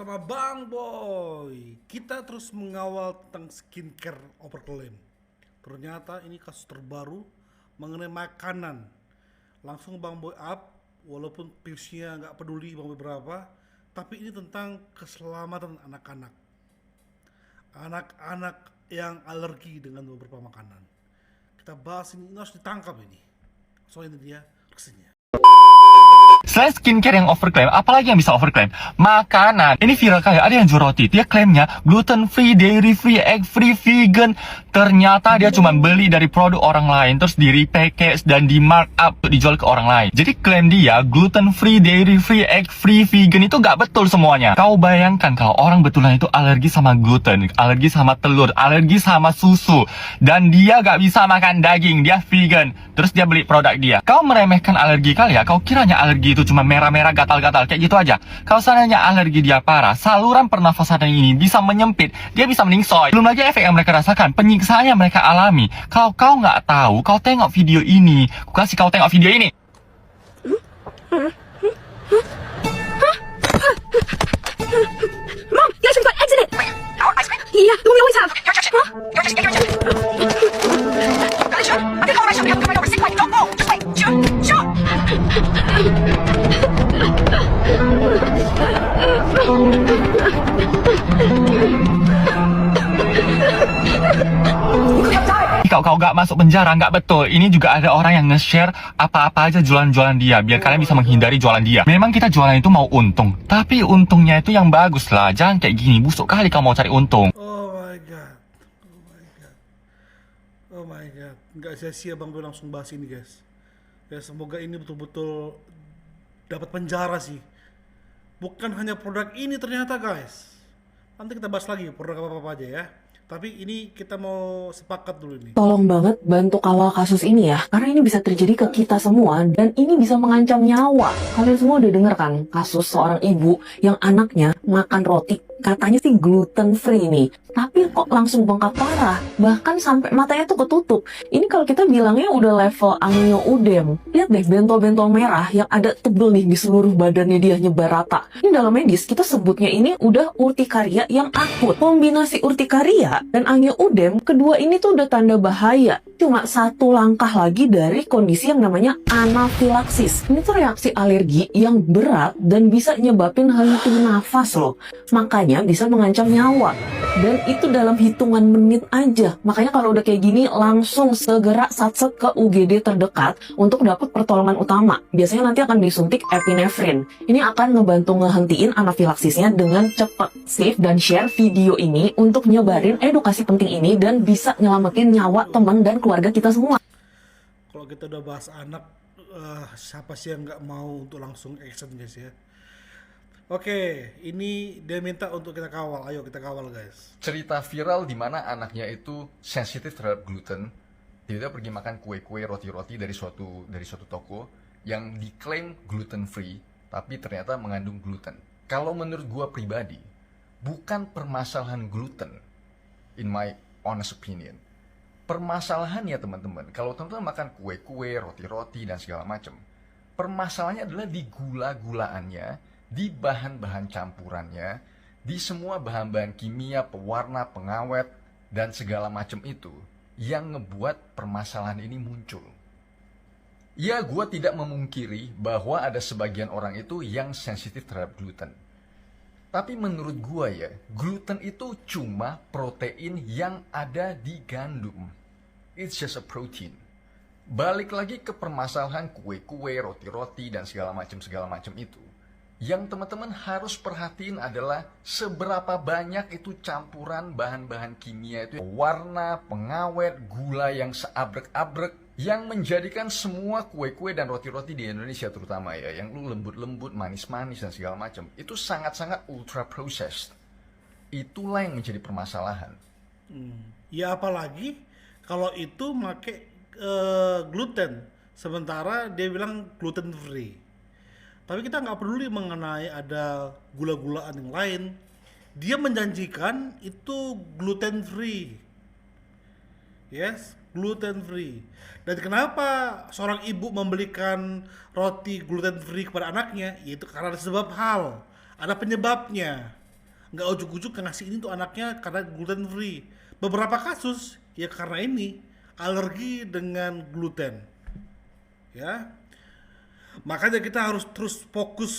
bersama Bang Boy. Kita terus mengawal tentang skincare overclaim. Ternyata ini kasus terbaru mengenai makanan. Langsung Bang Boy up, walaupun pilsnya nggak peduli Bang Boy berapa, tapi ini tentang keselamatan anak-anak. Anak-anak yang alergi dengan beberapa makanan. Kita bahas ini harus ditangkap ini. Soalnya ini dia reaksinya. Selain skincare yang overclaim, apalagi yang bisa overclaim? Makanan. Ini viral kayak ada yang jual roti. Dia klaimnya gluten free, dairy free, egg free, vegan. Ternyata dia cuma beli dari produk orang lain, terus di repackage dan di markup untuk dijual ke orang lain. Jadi klaim dia gluten free, dairy free, egg free, vegan itu nggak betul semuanya. Kau bayangkan kalau orang betulan itu alergi sama gluten, alergi sama telur, alergi sama susu, dan dia nggak bisa makan daging, dia vegan. Terus dia beli produk dia. Kau meremehkan alergi kali ya? Kau kiranya alergi itu cuma merah-merah gatal-gatal kayak gitu aja. Kalau seandainya alergi dia parah, saluran pernafasan ini bisa menyempit, dia bisa meningsoy. Belum lagi efek yang mereka rasakan, penyiksaan yang mereka alami. Kalau kau nggak tahu, kau tengok video ini. Aku kasih kau tengok video ini. Mom, the ice cream got eggs in it. Wait, our ice cream? Yeah, the one we always have. You're just, you're just, you're just. Got it, sure? I'm gonna call right, we have to come right over. Sit quiet, don't move. Just wait. Sure. Kau gak masuk penjara, nggak betul. Ini juga ada orang yang nge-share apa-apa aja jualan-jualan dia, biar kalian bisa menghindari jualan dia. Memang kita jualan itu mau untung, tapi untungnya itu yang bagus lah. Jangan kayak gini, busuk kali kau mau cari untung. Oh my god. Oh my god. Nggak sia-sia Bang Boy langsung bahas ini guys. Ya semoga ini betul-betul dapat penjara sih. Bukan hanya produk ini ternyata guys. Nanti kita bahas lagi produk apa-apa aja ya. Tapi ini kita mau sepakat dulu nih. Tolong banget bantu kawal kasus ini ya, karena ini bisa terjadi ke kita semua dan ini bisa mengancam nyawa. Kalian semua udah denger kan kasus seorang ibu yang anaknya makan roti katanya sih gluten free nih, tapi kok langsung bengkak parah, bahkan sampai matanya tuh ketutup. Ini kalau kita bilangnya udah level angioödem. Lihat deh bentol-bentol merah yang ada tebel nih di seluruh badannya dia nyebar rata. Ini dalam medis kita sebutnya ini udah urtikaria yang akut. Kombinasi urtikaria dan angioödem kedua ini tuh udah tanda bahaya. Cuma satu langkah lagi dari kondisi yang namanya anafilaksis. Ini tuh reaksi alergi yang berat dan bisa nyebabin henti nafas loh. Makanya bisa mengancam nyawa. Dan itu dalam hitungan menit aja. Makanya kalau udah kayak gini langsung segera satset ke UGD terdekat untuk dapat pertolongan utama. Biasanya nanti akan disuntik epinefrin. Ini akan ngebantu ngehentiin anafilaksisnya dengan cepat. Save dan share video ini untuk nyebarin edukasi penting ini dan bisa nyelamatin nyawa teman dan keluarga kita semua. Kalau kita udah bahas anak, siapa sih yang nggak mau untuk langsung action guys ya. Oke, ini dia minta untuk kita kawal. Ayo kita kawal guys. Cerita viral di mana anaknya itu sensitif terhadap gluten. Dia pergi makan kue-kue, roti-roti dari suatu toko yang diklaim gluten free, tapi ternyata mengandung gluten. Kalau menurut gua pribadi, bukan permasalahan gluten, in my honest opinion. Permasalahannya teman-teman, kalau teman-teman makan kue-kue, roti-roti dan segala macam, permasalahannya adalah di gula-gulaannya, di bahan-bahan campurannya, di semua bahan-bahan kimia, pewarna, pengawet, dan segala macam itu yang ngebuat permasalahan ini muncul. Ya, gue tidak memungkiri bahwa ada sebagian orang itu yang sensitif terhadap gluten. Tapi menurut gue ya, gluten itu cuma protein yang ada di gandum. It's just a protein. Balik lagi ke permasalahan kue-kue, roti-roti, dan segala macam itu. Yang teman-teman harus perhatiin adalah seberapa banyak itu campuran bahan-bahan kimia itu, warna, pengawet, gula yang seabrek-abrek, yang menjadikan semua kue-kue dan roti-roti di Indonesia terutama ya, yang lu lembut-lembut, manis-manis dan segala macam, itu sangat-sangat ultra processed. Itulah yang menjadi permasalahan. Ya apalagi kalau itu make gluten, sementara dia bilang gluten free. Tapi kita nggak peduli mengenai ada gula-gulaan yang lain. Dia menjanjikan itu gluten free. Yes, gluten free. Dan kenapa seorang ibu membelikan roti gluten free kepada anaknya? Yaitu karena ada sebab hal. Ada penyebabnya. nggak ujuk-ujuk ngasih ini tuh anaknya karena gluten free. Beberapa kasus ya karena ini alergi dengan gluten, ya. Makanya kita harus terus fokus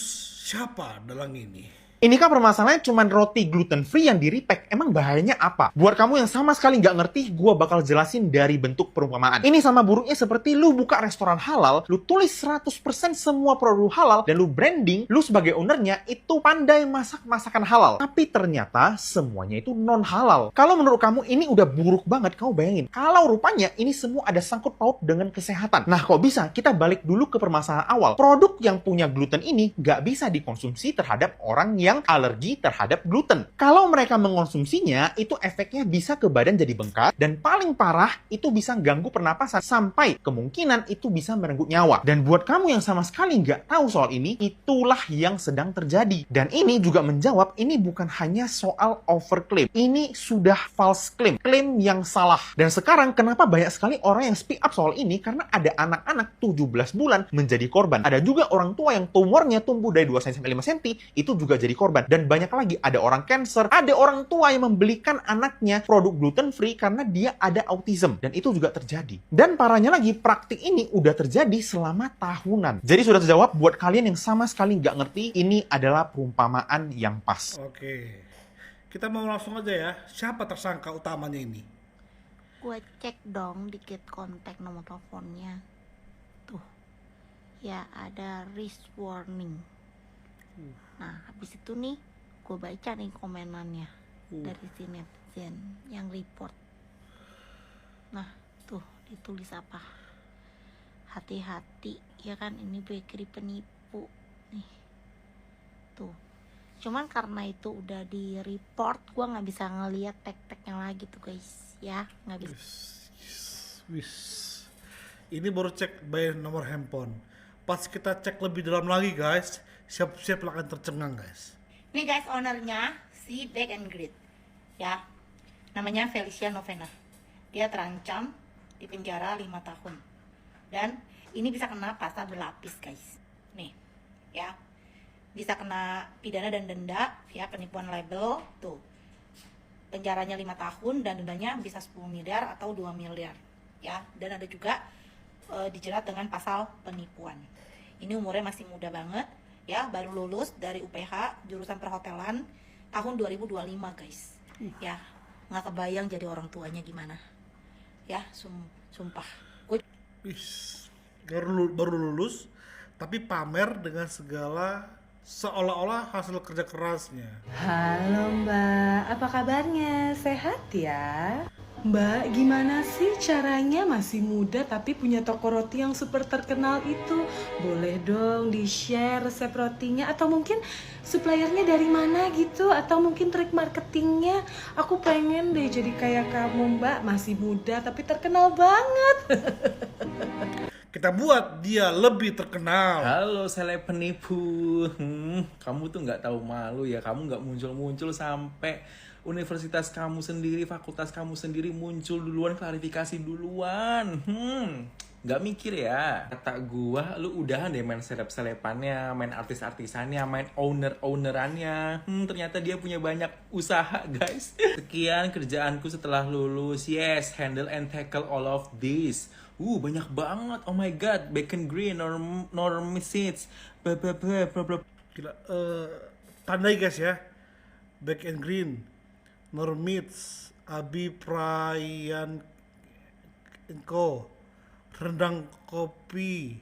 siapa dalam ini. Ini kan permasalahannya cuma roti gluten free yang di repack. Emang bahayanya apa? Buat kamu yang sama sekali nggak ngerti, gua bakal jelasin dari bentuk perumpamaan. Ini sama buruknya seperti lu buka restoran halal, lu tulis 100% semua produk halal, dan lu branding, lu sebagai ownernya itu pandai masak masakan halal. Tapi ternyata semuanya itu non halal. Kalau menurut kamu ini udah buruk banget, kamu bayangin. Kalau rupanya ini semua ada sangkut paut dengan kesehatan. Nah kok bisa? Kita balik dulu ke permasalahan awal. Produk yang punya gluten ini nggak bisa dikonsumsi terhadap orang yang alergi terhadap gluten. Kalau mereka mengonsumsinya, itu efeknya bisa ke badan jadi bengkak, dan paling parah, itu bisa ganggu pernapasan, sampai kemungkinan itu bisa merenggut nyawa. Dan buat kamu yang sama sekali nggak tahu soal ini, itulah yang sedang terjadi. Dan ini juga menjawab, ini bukan hanya soal overclaim. Ini sudah false claim. Klaim yang salah. Dan sekarang, kenapa banyak sekali orang yang speak up soal ini? Karena ada anak-anak 17 bulan menjadi korban. Ada juga orang tua yang tumornya tumbuh dari 2 cm 5 cm, itu juga jadi korban. Dan banyak lagi, ada orang cancer, ada orang tua yang membelikan anaknya produk gluten free karena dia ada autism. Dan itu juga terjadi. Dan parahnya lagi, praktik ini udah terjadi selama tahunan. Jadi sudah terjawab, buat kalian yang sama sekali nggak ngerti, ini adalah perumpamaan yang pas. Oke, kita mau langsung aja ya, siapa tersangka utamanya ini? Gue cek dong dikit kontak nomor teleponnya. Tuh, ya ada risk warning. Nah, habis itu nih, gue baca nih komenannya dari si netizen yang report. Nah, tuh ditulis apa? Hati-hati, ya kan, ini bakery penipu nih. Tuh, cuman karena itu udah di report, gue nggak bisa ngeliat tag-tagnya lagi tuh guys, ya nggak bisa. Wis. Ini baru cek by nomor handphone. Pas kita cek lebih dalam lagi guys, siap-siap akan tercengang guys. Ini guys ownernya si Bake and Grit, ya, namanya Felicia Novena. Dia terancam di penjara 5 tahun, dan ini bisa kena pasal berlapis guys. Nih, ya, bisa kena pidana dan denda, ya, penipuan label, tuh, penjaranya 5 tahun dan dendanya bisa 10 miliar atau 2 miliar, ya, dan ada juga dijerat dengan pasal penipuan. Ini umurnya masih muda banget, ya, baru lulus dari UPH jurusan perhotelan tahun 2025 guys. Ya, nggak kebayang jadi orang tuanya gimana, ya, sumpah. Baru lulus tapi pamer dengan segala seolah-olah hasil kerja kerasnya. Halo Mbak, apa kabarnya? Sehat ya? Mbak, gimana sih caranya masih muda tapi punya toko roti yang super terkenal itu? Boleh dong di-share resep rotinya, atau mungkin suppliernya dari mana gitu, atau mungkin trik marketingnya. Aku pengen deh jadi kayak kamu Mbak, masih muda tapi terkenal banget. Kita buat dia lebih terkenal. Halo seleb penipu, kamu tuh nggak tahu malu ya, kamu nggak muncul-muncul sampai universitas kamu sendiri, fakultas kamu sendiri muncul duluan, klarifikasi duluan. Nggak mikir ya. Kata gua, lu udahan deh main seleb-selepannya, main artis-artisannya, main owner-ownerannya. Ternyata dia punya banyak usaha guys. Sekian kerjaanku setelah lulus. Yes, handle and tackle all of this. Banyak banget. Oh my god, bacon green, normy seeds, Gila, tandai guys ya. Back and Green, Normits, Abi Prayan Co, rendang kopi,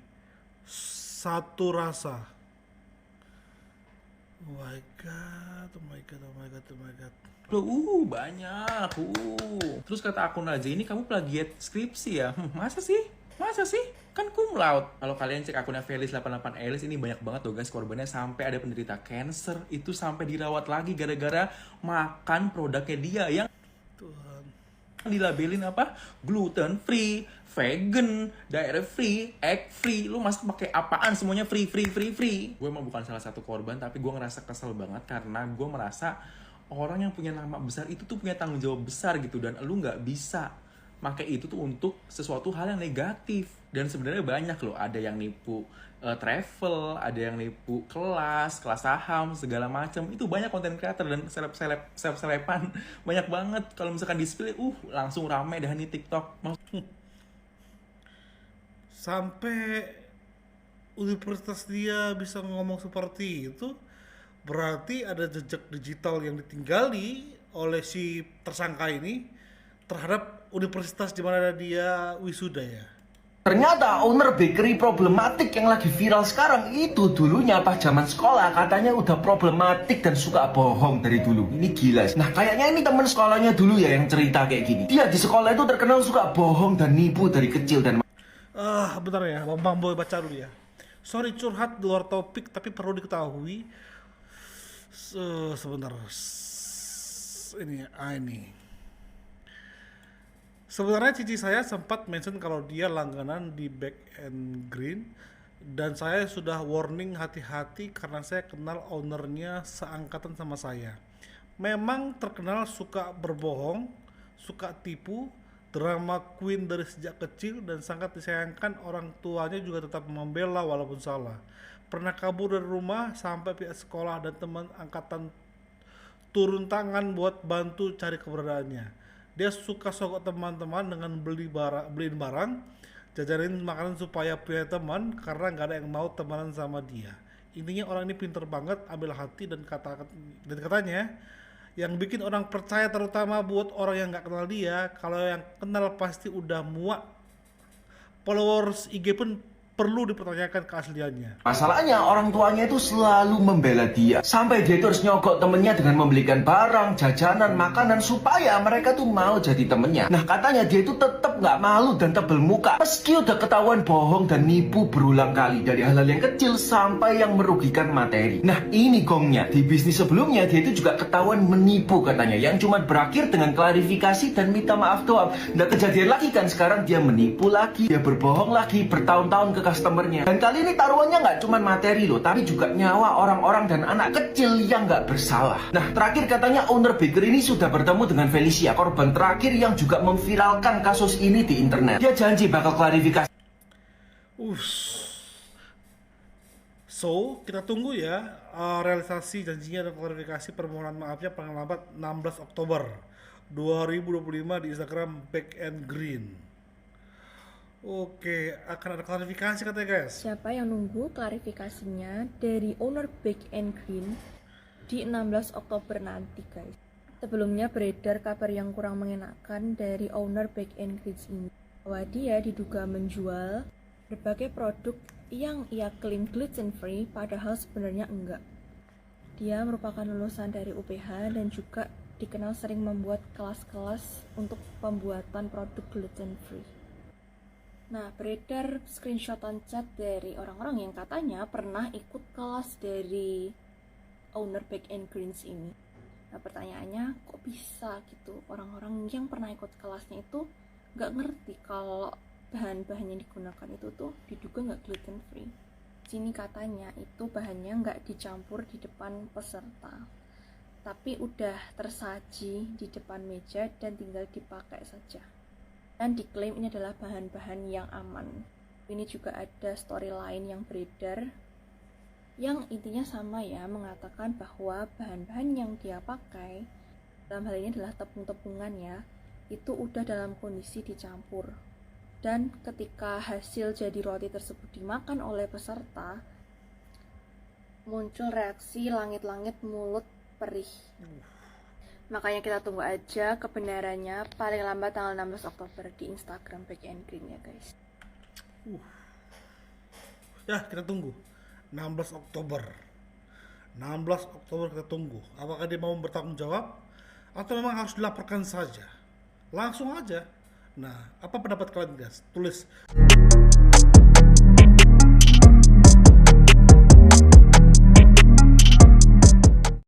satu rasa. Oh my god, oh my god, oh my god, oh my god. Banyak. Terus kata akun aja, ini kamu plagiat skripsi ya? Masa sih? Kan cum laude. Kalau kalian cek akunnya Felis88 Elis, ini banyak banget loh guys korbannya, sampai ada penderita cancer, itu sampai dirawat lagi gara-gara makan produknya dia yang Tuhan. dilabelin apa? Gluten free, vegan, dairy free, egg free. Lu masak pakai apaan? Semuanya free. Gue emang bukan salah satu korban, tapi gue ngerasa kesel banget karena gue merasa orang yang punya nama besar itu tuh punya tanggung jawab besar gitu, dan lu nggak bisa pakai itu tuh untuk sesuatu hal yang negatif. Dan sebenarnya banyak loh, ada yang nipu travel, ada yang nipu kelas saham, segala macam. Itu banyak konten creator dan seleb-selepan. Banyak banget kalau misalkan display, langsung rame dah nih TikTok. Sampai universitas dia bisa ngomong seperti itu, berarti ada jejak digital yang ditinggali oleh si tersangka ini terhadap universitas di mana dia wisuda ya. Ternyata owner bakery problematik yang lagi viral sekarang itu dulunya pas zaman sekolah katanya udah problematik dan suka bohong dari dulu. Ini gila. Nah kayaknya ini teman sekolahnya dulu ya yang cerita kayak gini. Dia di sekolah itu terkenal suka bohong dan nipu dari kecil dan Bentar ya, Bang Boy baca dulu ya. Sorry curhat di luar topik, tapi perlu diketahui. Sebentar. Ini. Sebenarnya cici saya sempat mention kalau dia langganan di Back and Green, dan saya sudah warning hati-hati karena saya kenal ownernya seangkatan sama saya. Memang terkenal suka berbohong, suka tipu, drama queen dari sejak kecil, dan sangat disayangkan orang tuanya juga tetap membela walaupun salah. Pernah kabur dari rumah sampai pihak sekolah dan teman angkatan turun tangan buat bantu cari keberadaannya. Dia suka sogok teman-teman dengan beliin barang, jajarin makanan supaya punya teman karena nggak ada yang mau temenan sama dia. Intinya orang ini pinter banget, ambil hati, dan katanya yang bikin orang percaya, terutama buat orang yang nggak kenal dia. Kalau yang kenal pasti udah muak. Followers IG pun perlu dipertanyakan keasliannya. masalahnya orang tuanya itu selalu membela dia. Sampai dia itu harus nyogok temennya dengan membelikan barang, jajanan, makanan supaya mereka tuh mau jadi temennya. Nah katanya dia itu tetap nggak malu dan tebel muka. Meski udah ketahuan bohong dan nipu berulang kali dari hal-hal yang kecil sampai yang merugikan materi. Nah ini gongnya. Di bisnis sebelumnya dia itu juga ketahuan menipu katanya. Yang cuma berakhir dengan klarifikasi dan minta maaf doang. Nah kejadian lagi kan sekarang dia menipu lagi, dia berbohong lagi bertahun-tahun ke customernya. Dan kali ini taruhannya nggak cuma materi loh, tapi juga nyawa orang-orang dan anak kecil yang nggak bersalah. Nah terakhir katanya owner bakery ini sudah bertemu dengan Felicia, korban terakhir yang juga memviralkan kasus ini di internet. Dia janji bakal klarifikasi. So kita tunggu ya realisasi janjinya dan klarifikasi permohonan maafnya paling lambat 16 Oktober 2025 di Instagram Back and Green. Oke, akan ada klarifikasi katanya guys. Siapa yang nunggu klarifikasinya dari owner Back and Green di 16 Oktober nanti guys. Sebelumnya beredar kabar yang kurang mengenakan dari owner Back and Green ini, bahwa dia diduga menjual berbagai produk yang ia klaim gluten free padahal sebenarnya enggak. Dia merupakan lulusan dari UPH dan juga dikenal sering membuat kelas-kelas untuk pembuatan produk gluten free. Nah, beredar screenshotan chat dari orang-orang yang katanya pernah ikut kelas dari owner Back and Greens ini. Nah, pertanyaannya kok bisa gitu orang-orang yang pernah ikut kelasnya itu nggak ngerti kalau bahan-bahan yang digunakan itu tuh diduga nggak gluten free. Sini katanya itu bahannya nggak dicampur di depan peserta, tapi udah tersaji di depan meja dan tinggal dipakai saja. Dan diklaim ini adalah bahan-bahan yang aman. Ini juga ada story lain yang beredar yang intinya sama ya, mengatakan bahwa bahan-bahan yang dia pakai dalam hal ini adalah tepung-tepungan ya, itu udah dalam kondisi dicampur. Dan ketika hasil jadi roti tersebut dimakan oleh peserta, muncul reaksi langit-langit mulut perih. Makanya kita tunggu aja kebenarannya paling lambat tanggal 16 Oktober di Instagram Back and Green ya guys. Ya kita tunggu 16 Oktober kita tunggu. Apakah dia mau bertanggung jawab atau memang harus dilaporkan saja langsung aja. Nah, apa pendapat kalian guys? Tulis.